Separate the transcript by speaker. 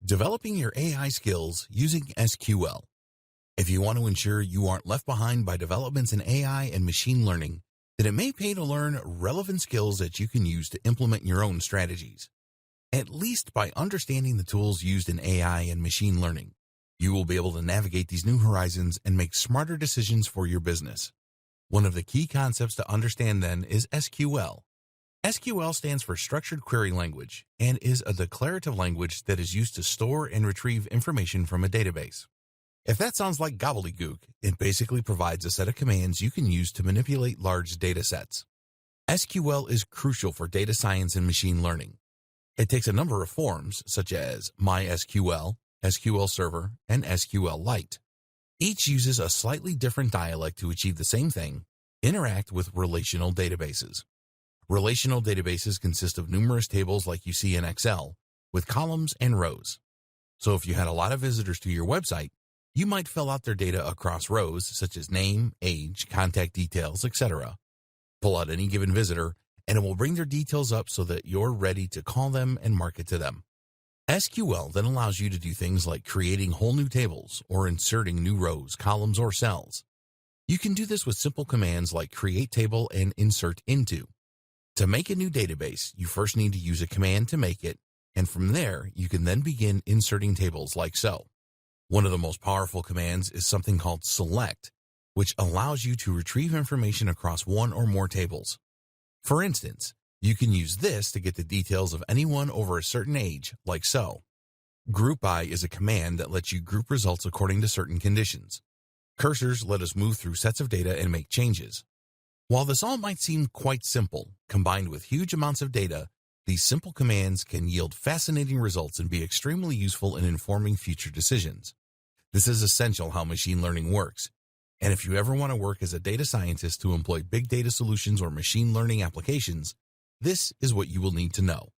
Speaker 1: Developing your AI skills using SQL. If you want to ensure you aren't left behind by developments in AI and machine learning, then it may pay to learn relevant skills that you can use to implement your own strategies. At least by understanding the tools used in AI and machine learning, you will be able to navigate these new horizons and make smarter decisions for your business. One of the key concepts to understand then is SQL. SQL stands for Structured Query Language and is a declarative language that is used to store and retrieve information from a database. If that sounds like gobbledygook, it basically provides a set of commands you can use to manipulate large data sets. SQL is crucial for data science and machine learning. It takes a number of forms, such as MySQL, SQL Server, and SQLite. Each uses a slightly different dialect to achieve the same thing: interact with relational databases. Relational databases consist of numerous tables like you see in Excel, with columns and rows. So if you had a lot of visitors to your website, you might fill out their data across rows such as name, age, contact details, etc. Pull out any given visitor, and it will bring their details up so that you're ready to call them and market to them. SQL then allows you to do things like creating whole new tables or inserting new rows, columns, or cells. You can do this with simple commands like create table and insert into. To make a new database, you first need to use a command to make it, and from there, you can then begin inserting tables like so. One of the most powerful commands is something called select, which allows you to retrieve information across one or more tables. For instance, you can use this to get the details of anyone over a certain age, like so. Group by is a command that lets you group results according to certain conditions. Cursors let us move through sets of data and make changes. While this all might seem quite simple, combined with huge amounts of data, these simple commands can yield fascinating results and be extremely useful in informing future decisions. This is essential how machine learning works. And if you ever want to work as a data scientist to employ big data solutions or machine learning applications, this is what you will need to know.